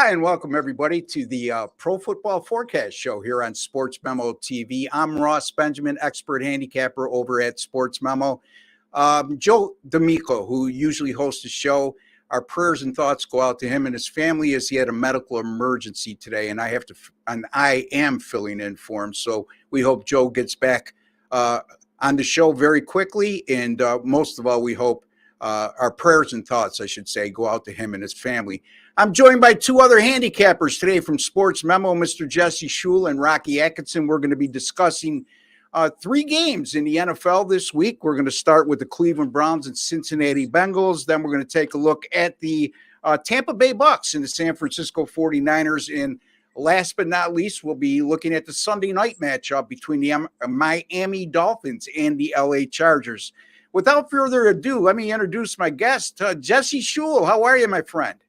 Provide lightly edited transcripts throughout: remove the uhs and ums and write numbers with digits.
Hi, and welcome everybody to the Pro Football Forecast show here on Sportsmemo TV. I'm Ross Benjamin, expert handicapper over at Sportsmemo. Joe D'Amico, who usually hosts the show, our prayers and thoughts go out to him and his family as he had a medical emergency today, and I am filling in for him. So we hope Joe gets back on the show very quickly, and most of all, we hope our prayers and thoughts, I should say, go out to him and his family. I'm joined by two other handicappers today from Sportsmemo, Mr. Jesse Schule and Rocky Atkinson. We're going to be discussing three games in the NFL this week. We're going to start with the Cleveland Browns and Cincinnati Bengals. Then we're going to take a look at the Tampa Bay Bucks and the San Francisco 49ers. And last but not least, we'll be looking at the Sunday night matchup between the Miami Dolphins and the LA Chargers. Without further ado, let me introduce my guest, Jesse Schule. How are you, my friend?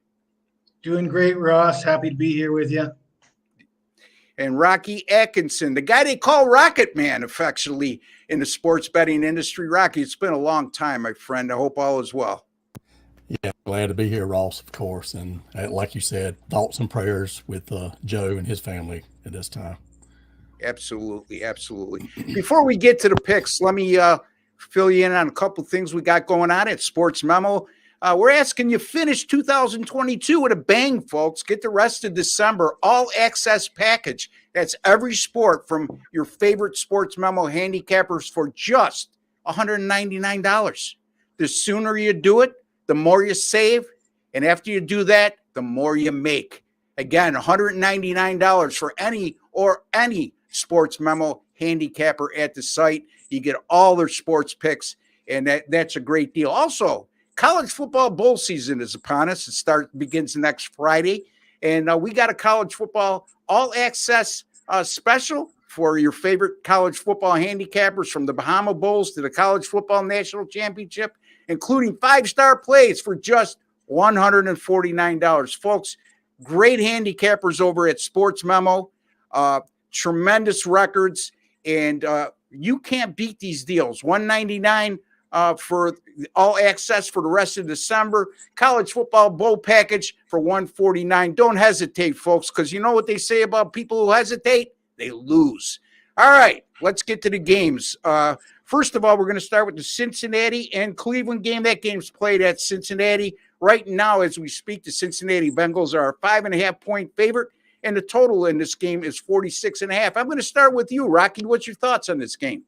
Doing great, Ross. Happy to be here with you. And Rocky Atkinson, the guy they call Rocket Man affectionately in the sports betting industry. Rocky, it's been a long time, my friend. I hope all is well. Yeah, glad to be here, Ross, of course. And like you said, thoughts and prayers with Joe and his family at this time. Absolutely, absolutely. Before we get to the picks, let me fill you in on a couple of things we got going on at Sportsmemo. We're asking you finish 2022 with a bang, folks. Get the rest of December all-access package. That's every sport from your favorite Sportsmemo handicappers for just $199. The sooner you do it, the more you save. And after you do that, the more you make. Again, $199 for any Sportsmemo handicapper at the site. You get all their sports picks, and that's a great deal. Also, college football bowl season is upon us. It begins next Friday, and we got a college football all-access special for your favorite college football handicappers, from the Bahama Bowls to the College Football National Championship, including five-star plays for just $149. Folks, great handicappers over at Sportsmemo, tremendous records, and you can't beat these deals. $199 for all access for the rest of December. College football bowl package for $149. Don't hesitate, folks, because you know what they say about people who hesitate? They lose. All right, let's get to the games. First of all, we're going to start with the Cincinnati and Cleveland game. That game's played at Cincinnati. Right now, as we speak, the Cincinnati Bengals are a 5.5-point favorite, and the total in this game is 46.5. I'm going to start with you, Rocky. What's your thoughts on this game?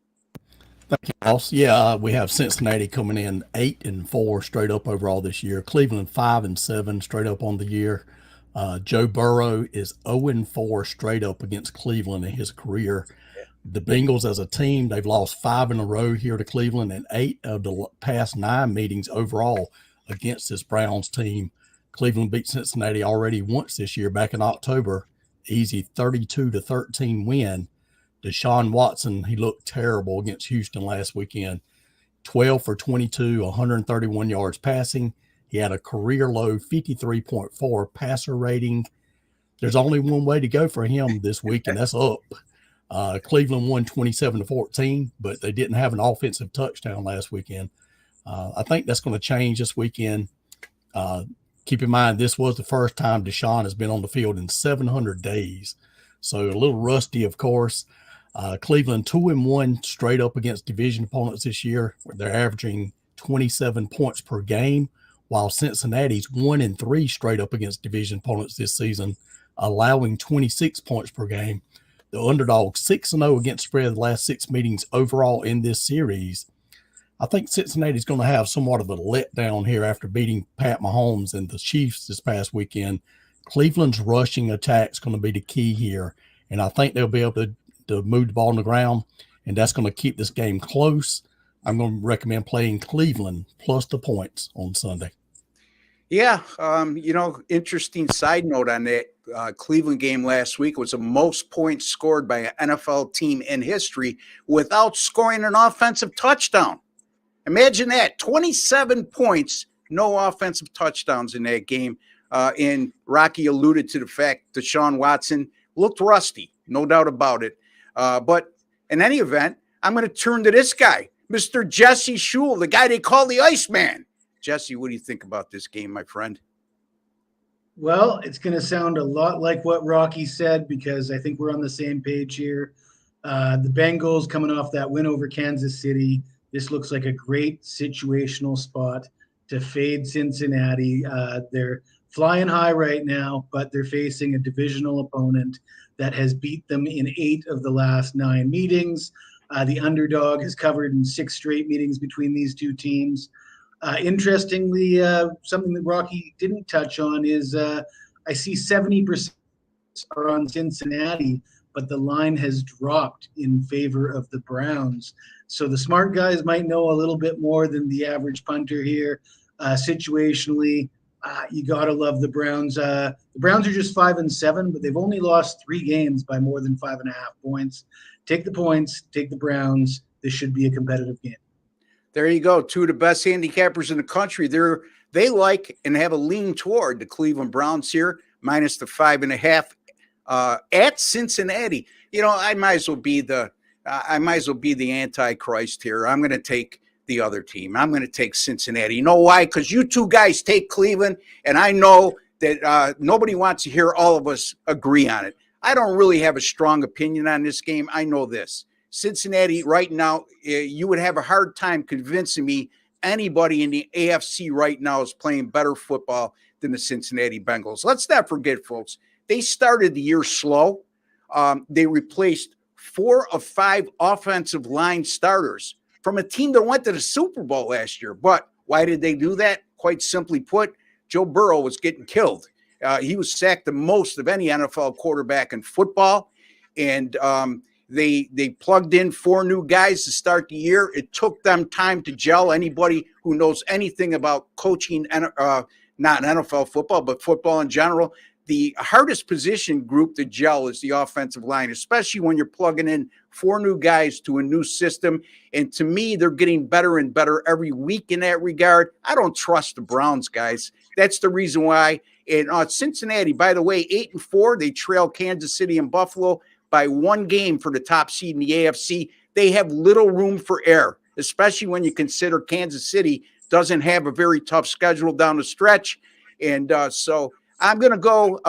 Thank you, Ross. Yeah, we have Cincinnati coming in 8-4 straight up overall this year. Cleveland 5-7 straight up on the year. Joe Burrow is 0-4 straight up against Cleveland in his career. The Bengals as a team, they've lost 5 in a row here to Cleveland, and 8 of the past 9 meetings overall against this Browns team. Cleveland beat Cincinnati already once this year back in October. Easy 32-13 win. Deshaun Watson, he looked terrible against Houston last weekend. 12 for 22, 131 yards passing. He had a career low 53.4 passer rating. There's only one way to go for him this week, and that's up. Cleveland won 27-14, but they didn't have an offensive touchdown last weekend. I think that's going to change this weekend. Keep in mind, this was the first time Deshaun has been on the field in 700 days. So a little rusty, of course. Cleveland 2-1 straight up against division opponents this year. They're averaging 27 points per game, while Cincinnati's 1-3 straight up against division opponents this season, allowing 26 points per game. The underdog 6-0 against spread the last 6 meetings overall in this series. I think Cincinnati's going to have somewhat of a letdown here after beating Pat Mahomes and the Chiefs this past weekend. Cleveland's rushing attack is going to be the key here, and I think they'll be able to move the ball on the ground, and that's going to keep this game close. I'm going to recommend playing Cleveland plus the points on Sunday. Yeah, interesting side note on that Cleveland game last week was the most points scored by an NFL team in history without scoring an offensive touchdown. Imagine that, 27 points, no offensive touchdowns in that game. And Rocky alluded to the fact that Deshaun Watson looked rusty, no doubt about it. But in any event, I'm going to turn to this guy, Mr. Jesse Schule, the guy they call the Iceman. Jesse, what do you think about this game, my friend? Well, it's going to sound a lot like what Rocky said because I think we're on the same page here. The Bengals coming off that win over Kansas City. This looks like a great situational spot to fade Cincinnati. They're flying high right now, but they're facing a divisional opponent that has beat them in 8 of the last 9 meetings. The underdog has covered in 6 straight meetings between these two teams. Interestingly, something that Rocky didn't touch on is I see 70% are on Cincinnati, but the line has dropped in favor of the Browns. So the smart guys might know a little bit more than the average punter here. Situationally, you got to love the Browns. The Browns are just 5-7, but they've only lost 3 games by more than 5.5 points. Take the points, take the Browns. This should be a competitive game. There you go. 2 of the best handicappers in the country. They like and have a lean toward the Cleveland Browns here, minus the 5.5 at Cincinnati. You know, I might as well be the Antichrist here. I'm going to take the other team. I'm going to take Cincinnati. You know why? Because you two guys take Cleveland, and I know that nobody wants to hear all of us agree on it. I don't really have a strong opinion on this game. I know this. Cincinnati right now, you would have a hard time convincing me anybody in the AFC right now is playing better football than the Cincinnati Bengals. Let's not forget, folks, they started the year slow. They replaced 4 of 5 offensive line starters from a team that went to the Super Bowl last year. But why did they do that? Quite simply put, Joe Burrow was getting killed. He was sacked the most of any NFL quarterback in football. And they plugged in 4 new guys to start the year. It took them time to gel. Anybody who knows anything about coaching, not NFL football, but football in general, the hardest position group to gel is the offensive line, especially when you're plugging in 4 new guys to a new system. And to me, they're getting better and better every week in that regard. I don't trust the Browns, guys. That's the reason why. And Cincinnati, by the way, 8-4, they trail Kansas City and Buffalo by 1 game for the top seed in the AFC. They have little room for error, especially when you consider Kansas City doesn't have a very tough schedule down the stretch. And so I'm going to go,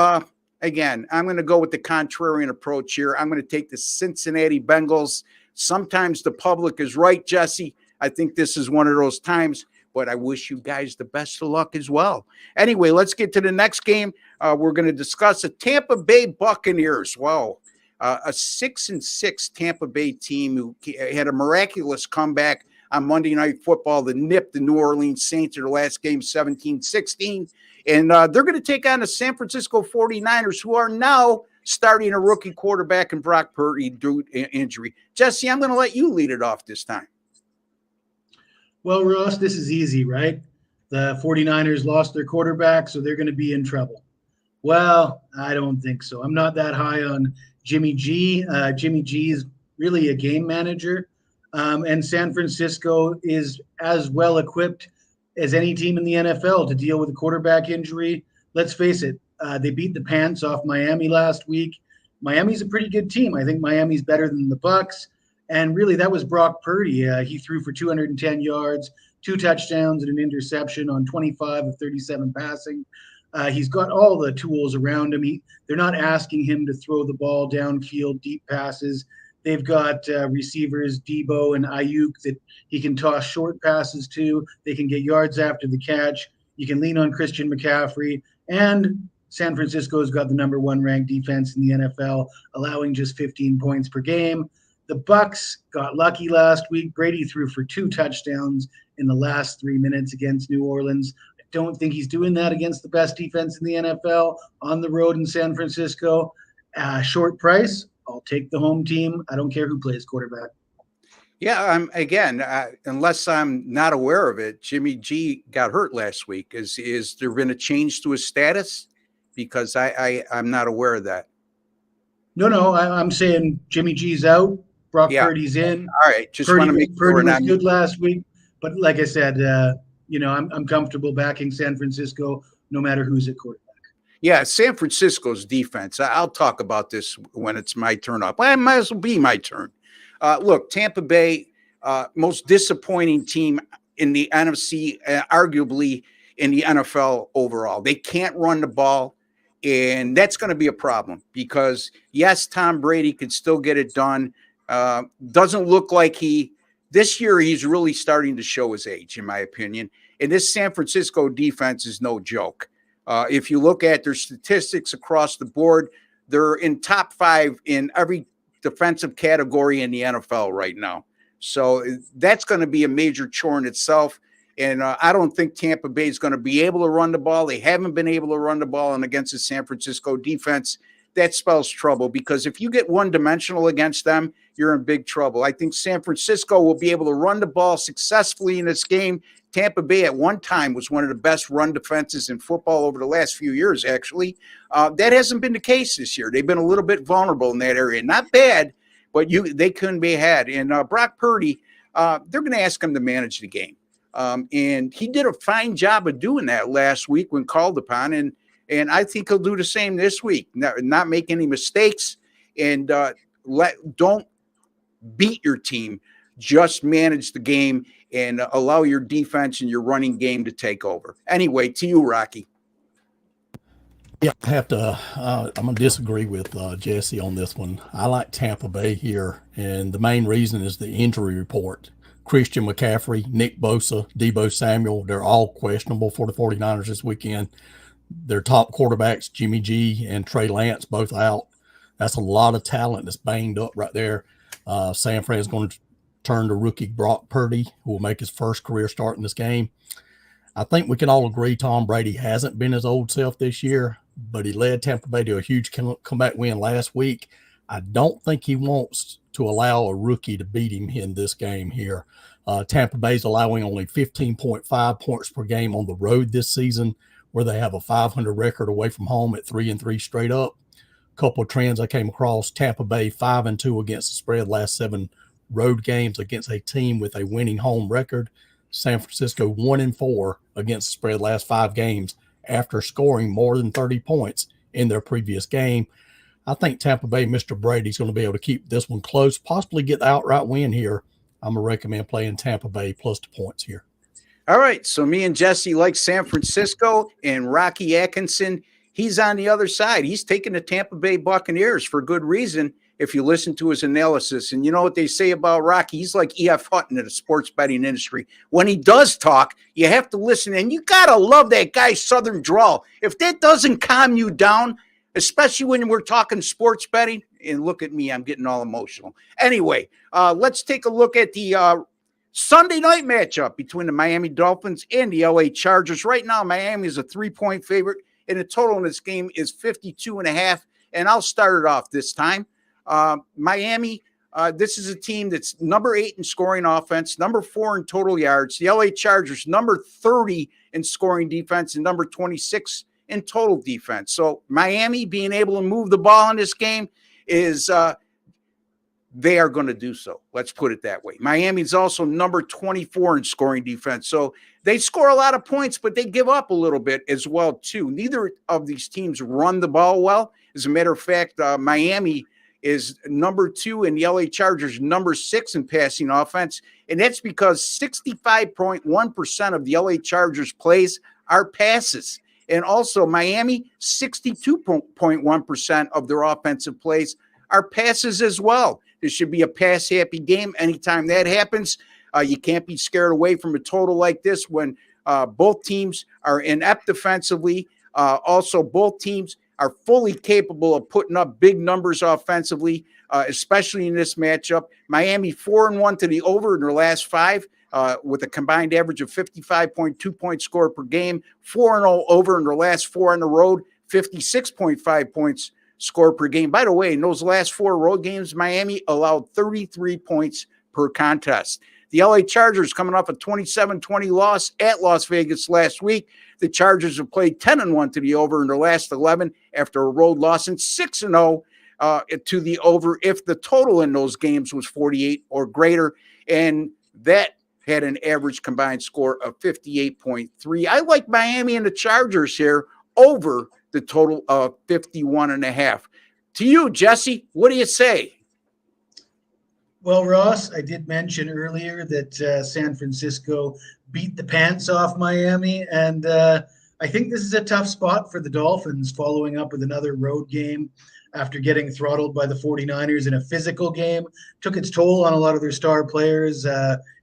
again, I'm going to go with the contrarian approach here. I'm going to take the Cincinnati Bengals. Sometimes the public is right, Jesse. I think this is one of those times, but I wish you guys the best of luck as well. Anyway, let's get to the next game. We're going to discuss the Tampa Bay Buccaneers. Wow. A 6-6 Tampa Bay team who had a miraculous comeback on Monday Night Football to nip the New Orleans Saints in their last game 17-16. And they're going to take on the San Francisco 49ers, who are now starting a rookie quarterback in Brock Purdy due to injury. Jesse, I'm going to let you lead it off this time. Well, Ross, this is easy, right? The 49ers lost their quarterback, so they're going to be in trouble. Well, I don't think so. I'm not that high on Jimmy G. Jimmy G is really a game manager, and San Francisco is as well equipped as any team in the NFL to deal with a quarterback injury. Let's face it, they beat the pants off Miami last week. Miami's a pretty good team. I think Miami's better than the Bucs, and really that was Brock Purdy. He threw for 210 yards, 2 touchdowns, and an interception on 25 of 37 passing. He's got all the tools around him. They're not asking him to throw the ball downfield, deep passes. They've got receivers, Debo and Ayuk, that he can toss short passes to. They can get yards after the catch. You can lean on Christian McCaffrey. And San Francisco's got the number 1 ranked defense in the NFL, allowing just 15 points per game. The Bucs got lucky last week. Brady threw for 2 touchdowns in the last 3 minutes against New Orleans. Don't think he's doing that against the best defense in the NFL on the road in San Francisco. Short price, I'll take the home team. I don't care who plays quarterback. Yeah, again, unless I'm not aware of it, Jimmy G got hurt last week. Is there been a change to his status? Because I'm not aware of that. No, I'm saying Jimmy G's out. Brock Purdy's in. All right, just want to make sure. Purdy was good last week, but like I said, I'm comfortable backing San Francisco no matter who's at quarterback. Yeah, San Francisco's defense. I'll talk about this when it's my turn up. Well, it might as well be my turn. Look, Tampa Bay, most disappointing team in the NFC, arguably in the NFL overall. They can't run the ball. And that's going to be a problem because, yes, Tom Brady could still get it done. Doesn't look like this year he's really starting to show his age, in my opinion. And this San Francisco defense is no joke. If you look at their statistics across the board, they're in top 5 in every defensive category in the NFL right now. So that's going to be a major chore in itself. And I don't think Tampa Bay is going to be able to run the ball. They haven't been able to run the ball, and against the San Francisco defense, that spells trouble because if you get one-dimensional against them, you're in big trouble. I think San Francisco will be able to run the ball successfully in this game. Tampa Bay at one time was one of the best run defenses in football over the last few years, actually. That hasn't been the case this year. They've been a little bit vulnerable in that area. Not bad, but they couldn't be had. And Brock Purdy, they're going to ask him to manage the game. And he did a fine job of doing that last week when called upon. And I think he'll do the same this week. Not make any mistakes and don't beat your team. Just manage the game and allow your defense and your running game to take over. Anyway, to you, Rocky. Yeah, I have to. I'm going to disagree with Jesse on this one. I like Tampa Bay here, and the main reason is the injury report. Christian McCaffrey, Nick Bosa, Deebo Samuel, they're all questionable for the 49ers this weekend. Their top quarterbacks, Jimmy G and Trey Lance, both out. That's a lot of talent that's banged up right there. San Fran is going to turn to rookie Brock Purdy, who will make his first career start in this game. I think we can all agree Tom Brady hasn't been his old self this year, but he led Tampa Bay to a huge comeback win last week. I don't think he wants to allow a rookie to beat him in this game here. Tampa Bay's allowing only 15.5 points per game on the road this season, where they have a 500 record away from home at 3-3 straight up. Couple of trends I came across: Tampa Bay 5-2 against the spread last 7 road games against a team with a winning home record. San Francisco 1-4 against the spread last 5 games after scoring more than 30 points in their previous game. I think Tampa Bay, Mr. Brady's going to be able to keep this one close, possibly get the outright win here. I'm going to recommend playing Tampa Bay plus the points here. All right, so me and Jesse like San Francisco, and Rocky Atkinson, he's on the other side. He's taking the Tampa Bay Buccaneers for good reason if you listen to his analysis. And you know what they say about Rocky? He's like E.F. Hutton in the sports betting industry. When he does talk, you have to listen, and you got to love that guy's southern drawl. If that doesn't calm you down, especially when we're talking sports betting, and look at me, I'm getting all emotional. Anyway, let's take a look at the Sunday night matchup between the Miami Dolphins and the LA Chargers. Right now, Miami is a 3-point favorite, and the total in this game is 52.5. And I'll start it off this time. Miami, this is a team that's number 8 in scoring offense, number 4 in total yards. The LA Chargers, number 30 in scoring defense, and number 26 in total defense. So Miami being able to move the ball in this game is they are going to do so. Let's put it that way. Miami is also number 24 in scoring defense. So they score a lot of points, but they give up a little bit as well, too. Neither of these teams run the ball well. As a matter of fact, Miami is number 2 and the LA Chargers number 6 in passing offense. And that's because 65.1% of the LA Chargers plays are passes. And also Miami, 62.1% of their offensive plays are passes as well. This should be a pass-happy game. Anytime that happens, you can't be scared away from a total like this when both teams are inept defensively. Also, both teams are fully capable of putting up big numbers offensively, especially in this matchup. Miami 4-1 to the over in their last 5. With a combined average of 55.2 points scored per game, 4-0 over in their last 4 on the road, 56.5 points scored per game. By the way, in those last 4 road games, Miami allowed 33 points per contest. The LA Chargers coming off a 27-20 loss at Las Vegas last week. The Chargers have played 10-1 to the over in their last 11 after a road loss, and 6-0 to the over if the total in those games was 48 or greater. And that had an average combined score of 58.3. I like Miami and the Chargers here over the total of 51.5. To you, Jesse, what do you say? Well, Ross, I did mention earlier that San Francisco beat the pants off Miami, and I think this is a tough spot for the Dolphins following up with another road game after getting throttled by the 49ers in a physical game. Took its toll on a lot of their star players.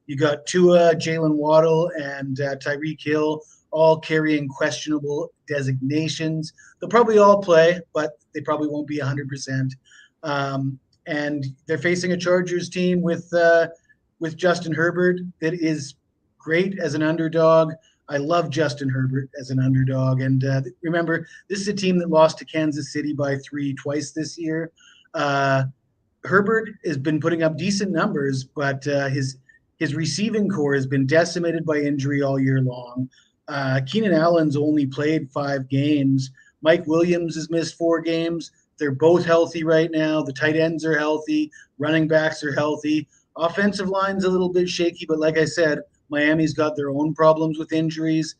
You got Tua, Jalen Waddle, and Tyreek Hill all carrying questionable designations. They'll probably all play, but they probably won't be 100%. And they're facing a Chargers team with Justin Herbert that is great as an underdog. I love Justin Herbert as an underdog. And remember, this is a team that lost to Kansas City by 3 twice this year. Herbert has been putting up decent numbers, but his receiving core has been decimated by injury all year long. Keenan Allen's only played 5 games. Mike Williams has missed 4 games. They're both healthy right now. The tight ends are healthy. Running backs are healthy. Offensive line's a little bit shaky, but like I said, Miami's got their own problems with injuries.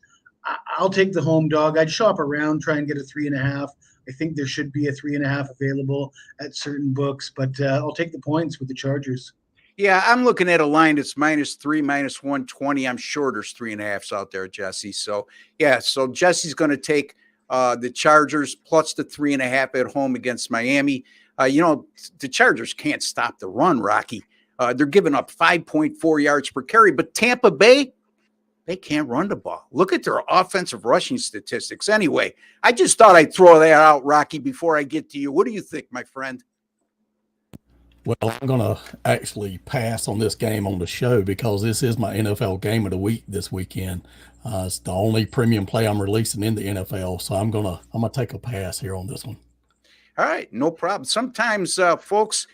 I'll take the home dog. I'd shop around, try and get a 3.5. I think there should be a 3.5 available at certain books, but I'll take the points with the Chargers. Yeah, I'm looking at a line that's -3, -120. I'm sure there's 3.5s out there, Jesse. So, yeah, so Jesse's going to take the Chargers plus the 3.5 at home against Miami. The Chargers can't stop the run, Rocky. They're giving up 5.4 yards per carry, but Tampa Bay, they can't run the ball. Look at their offensive rushing statistics. Anyway, I just thought I'd throw that out, Rocky, before I get to you. What do you think, my friend? Well, I'm going to actually pass on this game on the show because this is my NFL game of the week this weekend. It's the only premium play I'm releasing in the NFL, so I'm gonna take a pass here on this one. All right, no problem. Sometimes, folks,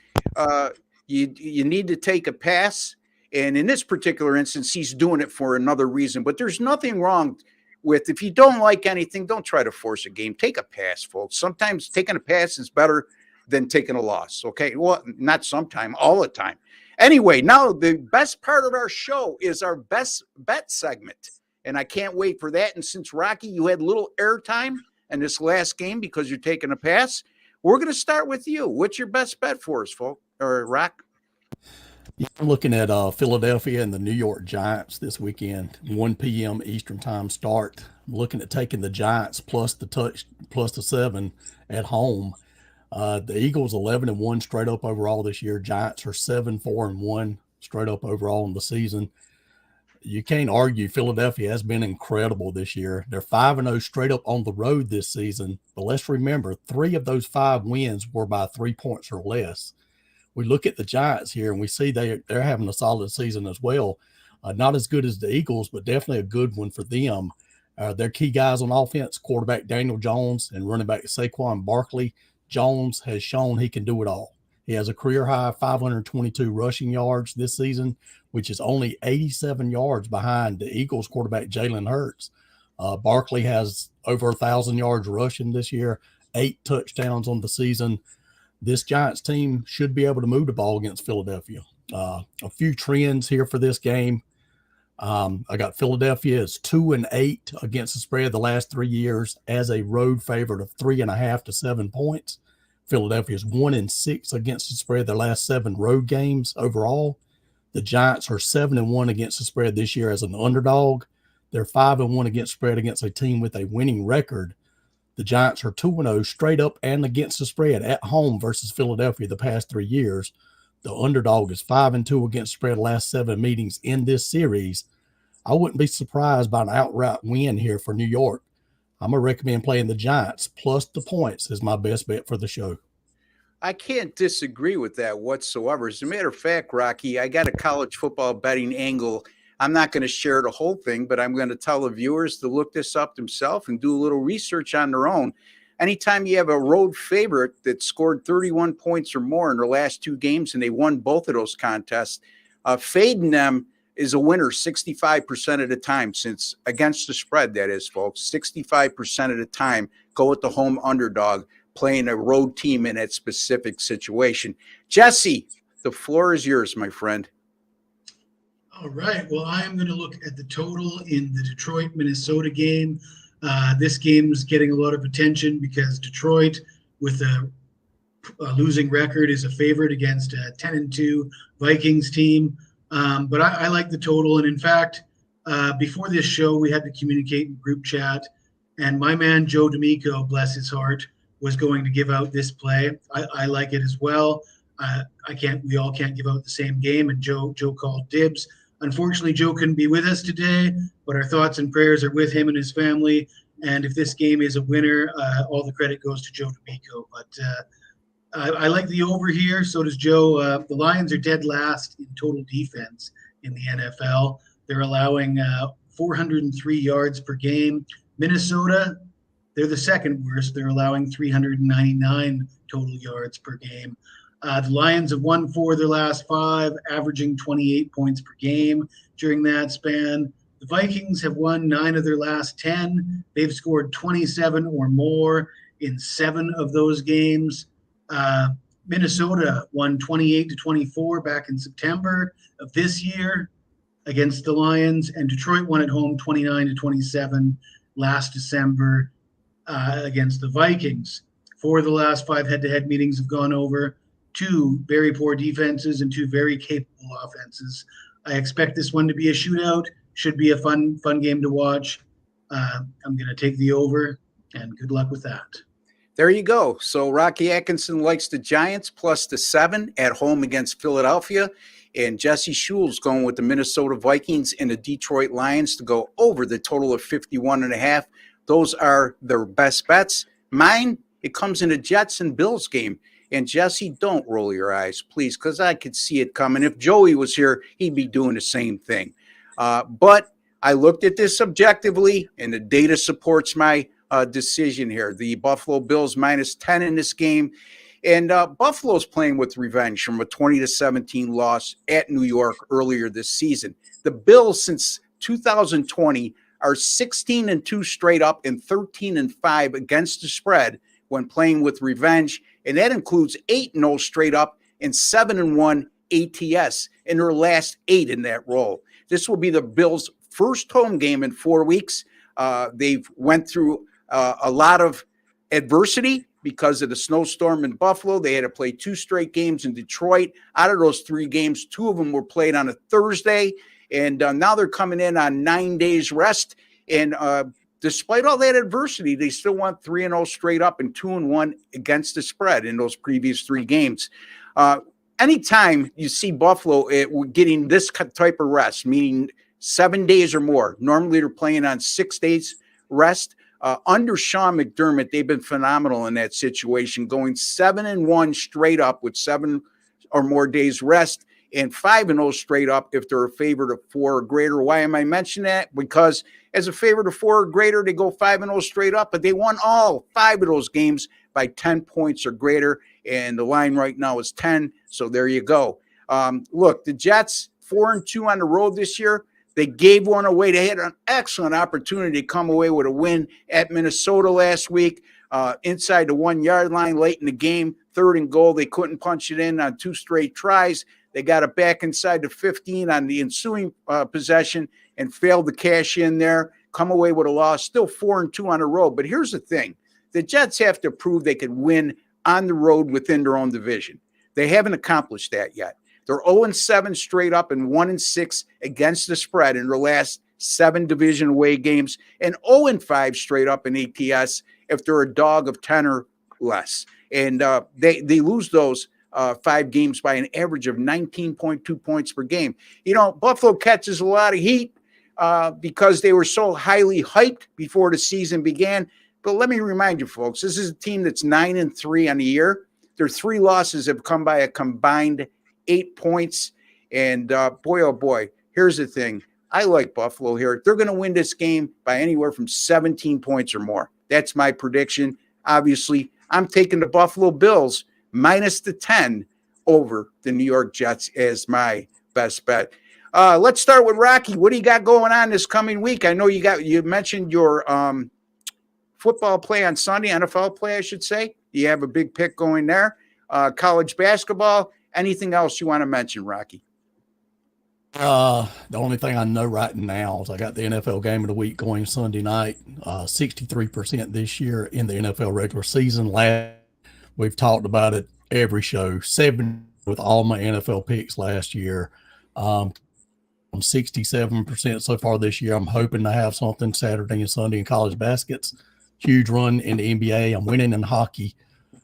you need to take a pass, and in this particular instance, he's doing it for another reason. But there's nothing wrong with, if you don't like anything, don't try to force a game. Take a pass, folks. Sometimes taking a pass is better than taking a loss. Okay, well, not sometime, all the time. Anyway, now the best part of our show is our best bet segment, and I can't wait for that. And since, Rocky, you had little airtime in this last game because you're taking a pass, we're going to start with you. What's your best bet for us, folks, or Rock? Yeah, I'm looking at Philadelphia and the New York Giants this weekend, 1 p.m. Eastern time start. I'm looking at taking the Giants plus the 7 at home. The Eagles 11-1 straight up overall this year. Giants are 7-4-1 straight up overall in the season. You can't argue Philadelphia has been incredible this year. They're 5-0 straight up on the road this season. But let's remember, 3 of those 5 wins were by 3 points or less. We look at the Giants here and we see they're having a solid season as well. Not as good as the Eagles, but definitely a good one for them. Their key guys on offense, quarterback Daniel Jones and running back Saquon Barkley. Jones has shown he can do it all. He has a career high 522 rushing yards this season, which is only 87 yards behind the Eagles quarterback Jalen Hurts. Barkley has over 1,000 yards rushing this year, 8 touchdowns on the season. This Giants team should be able to move the ball against Philadelphia. A few trends here for this game. I got Philadelphia is 2-8 against the spread the last 3 years as a road favorite of 3.5 to 7 points. Philadelphia is 1-6 against the spread their last 7 road games overall. The Giants are 7-1 against the spread this year as an underdog. They're 5-1 against spread against a team with a winning record. The Giants are 2-0 straight up and against the spread at home versus Philadelphia the past 3 years. The underdog is 5-2 against spread last 7 meetings in this series. I wouldn't be surprised by an outright win here for New York. I'm going to recommend playing the Giants plus the points as my best bet for the show. I can't disagree with that whatsoever. As a matter of fact, Rocky, I got a college football betting angle. I'm not going to share the whole thing, but I'm going to tell the viewers to look this up themselves and do a little research on their own. Anytime you have a road favorite that scored 31 points or more in their last 2 games and they won both of those contests, fading them is a winner 65% of the time, since against the spread, that is, folks. 65% of the time, go with the home underdog, playing a road team in that specific situation. Jesse, the floor is yours, my friend. All right. Well, I am going to look at the total in the Detroit-Minnesota game. This game's getting a lot of attention because Detroit, with a losing record, is a favorite against a 10-2 Vikings team. But I like the total. And in fact, before this show, we had to communicate in group chat. And my man Joe D'Amico, bless his heart, was going to give out this play. I like it as well. We all can't give out the same game, and Joe called dibs. Unfortunately, Joe couldn't be with us today, but our thoughts and prayers are with him and his family. And if this game is a winner, all the credit goes to Joe D'Amico. But I like the over here. So does Joe. The Lions are dead last in total defense in the NFL. They're allowing 403 yards per game. Minnesota, they're the second worst. They're allowing 399 total yards per game. The Lions have won 4 of their last 5, averaging 28 points per game during that span. The Vikings have won 9 of their last 10. They've scored 27 or more in 7 of those games. Minnesota won 28-24 back in September of this year against the Lions, and Detroit won at home 29-27 last December against the Vikings. 4 of the last 5 head-to-head meetings have gone over. 2 very poor defenses and 2 very capable offenses. I expect this one to be a shootout. Should be a fun game to watch. I'm going to take the over, and good luck with that. There you go. So Rocky Atkinson likes the Giants plus the 7 at home against Philadelphia. And Jesse Schule's going with the Minnesota Vikings and the Detroit Lions to go over the total of 51.5. Those are their best bets. Mine, it comes in a Jets and Bills game. And Jesse, don't roll your eyes, please, because I could see it coming. If Joey was here, he'd be doing the same thing. But I looked at this objectively, and the data supports my decision here. The Buffalo Bills minus 10 in this game. And Buffalo's playing with revenge from a 20-17 loss at New York earlier this season. The Bills, since 2020, are 16-2 straight up and 13-5 against the spread when playing with revenge. And that includes 8-0 straight up and 7-1 ATS in their last 8 in that role. This will be the Bills' first home game in 4 weeks. They've went through a lot of adversity because of the snowstorm in Buffalo. They had to play 2 straight games in Detroit. Out of those 3 games, 2 of them were played on a Thursday. And now they're coming in on 9 days rest. And despite all that adversity, they still went 3-0 straight up and 2-1 against the spread in those previous 3 games. Anytime you see Buffalo getting this type of rest, meaning 7 days or more, normally they're playing on 6 days rest. Under Sean McDermott, they've been phenomenal in that situation, going 7-1 straight up with 7 or more days rest, and 5-0 straight up if they're a favorite of 4 or greater. Why am I mentioning that? Because as a favorite of 4 or greater, they go 5-0 straight up, but they won all 5 of those games by 10 points or greater, and the line right now is 10, so there you go. Look, the Jets, 4-2 on the road this year. They gave one away. They had an excellent opportunity to come away with a win at Minnesota last week, inside the 1-yard line late in the game, 3rd and goal. They couldn't punch it in on 2 straight tries. They got it back inside the 15 on the ensuing possession and failed to cash in there, come away with a loss, still 4-2 on the road. But here's the thing. The Jets have to prove they could win on the road within their own division. They haven't accomplished that yet. They're 0-7 straight up and 1-6 against the spread in their last 7 division away games, and 0-5 straight up in ATS if they're a dog of 10 or less. And they lose those 5 games by an average of 19.2 points per game. You know, Buffalo catches a lot of heat because they were so highly hyped before the season began. But let me remind you, folks, this is a team that's 9-3 on the year. Their 3 losses have come by a combined 8 points. And boy, oh boy, here's the thing. I like Buffalo here. They're going to win this game by anywhere from 17 points or more. That's my prediction. Obviously, I'm taking the Buffalo Bills minus the 10 over the New York Jets as my best bet. Let's start with Rocky. What do you got going on this coming week? I know you mentioned your football play on Sunday, NFL play, I should say. You have a big pick going there. College basketball. Anything else you want to mention, Rocky? The only thing I know right now is I got the NFL game of the week going Sunday night. 63% this year in the NFL regular season. We've talked about it every show. 7 with all my NFL picks last year. I'm 67% so far this year. I'm hoping to have something Saturday and Sunday in college baskets. huge run in the NBA. I'm winning in hockey. I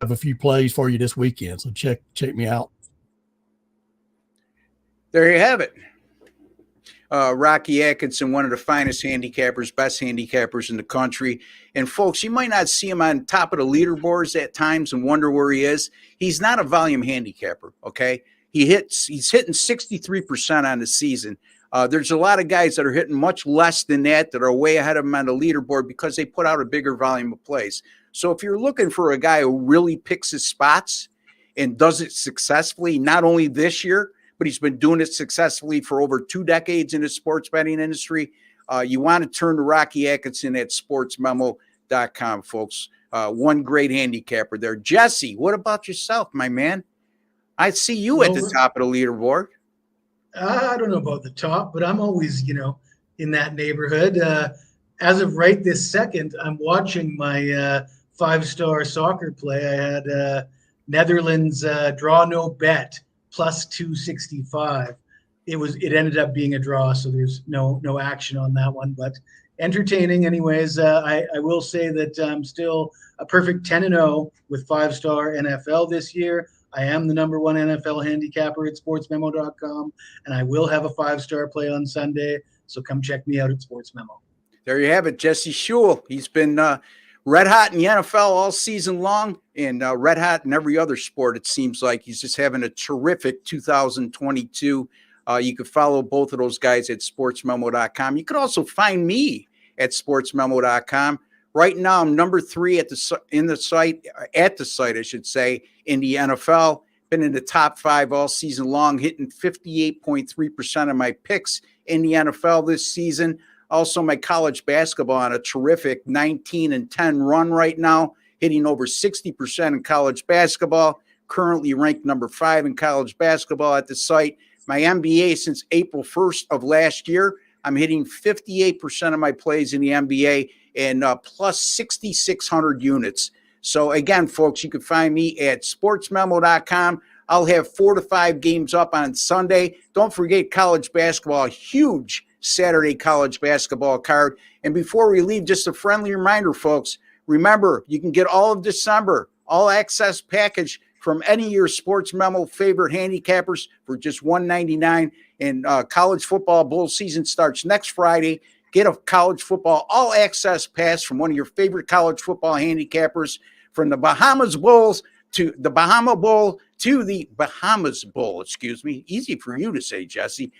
have a few plays for you this weekend, so check me out. There you have it. Rocky Atkinson, one of the finest handicappers, best handicappers in the country. And folks, you might not see him on top of the leaderboards at times and wonder where he is. He's not a volume handicapper, okay? He's hitting 63% on the season. There's a lot of guys that are hitting much less than that are way ahead of him on the leaderboard because they put out a bigger volume of plays. So if you're looking for a guy who really picks his spots and does it successfully, not only this year, but he's been doing it successfully for over 2 decades in the sports betting industry, you want to turn to Rocky Atkinson at sportsmemo.com, folks. One great handicapper there. Jesse, what about yourself, my man? I see you at the top of the leaderboard. I don't know about the top, but I'm always, in that neighborhood. As of right this second, I'm watching my 5-star soccer play. I had Netherlands draw no bet plus 265. It ended up being a draw, so there's no action on that one, but entertaining anyways. I will say that I'm still a perfect 10-0 with 5-star NFL this year. I am the number 1 NFL handicapper at sportsmemo.com, and I will have a 5-star play on Sunday, so come check me out at SportsMemo. There you have it, Jesse Schule. He's been red hot in the NFL all season long and red hot in every other sport, it seems like. He's just having a terrific 2022. You can follow both of those guys at sportsmemo.com. You can also find me at sportsmemo.com. Right now, I'm number 3 at the site, in the site, I should say, in the NFL. Been in the top 5 all season long, hitting 58.3% of my picks in the NFL this season. Also, my college basketball on a terrific 19-10 run right now, hitting over 60% in college basketball. Currently ranked number 5 in college basketball at the site. My NBA since April 1st of last year, I'm hitting 58% of my plays in the NBA and plus 6,600 units. So again, folks, you can find me at sportsmemo.com. I'll have 4 to 5 games up on Sunday. Don't forget college basketball, a huge Saturday college basketball card. And before we leave, just a friendly reminder, folks, remember, you can get all of December, all access package from any of your Sports Memo favorite handicappers for just $1.99. And college football bowl season starts next Friday. Get a college football all access pass from one of your favorite college football handicappers, from the Bahamas Bowls to the Bahama Bowl to the Bahamas Bowl, easy for you to say, Jesse,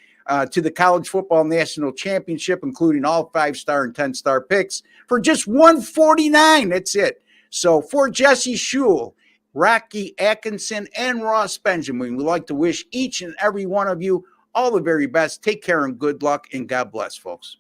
to the College Football National Championship, including all 5-star and 10-star picks for just $149. That's it. So for Jesse Schule, Rocky Atkinson, and Ross Benjamin, we'd like to wish each and every one of you all the very best. Take care and good luck, and God bless, folks.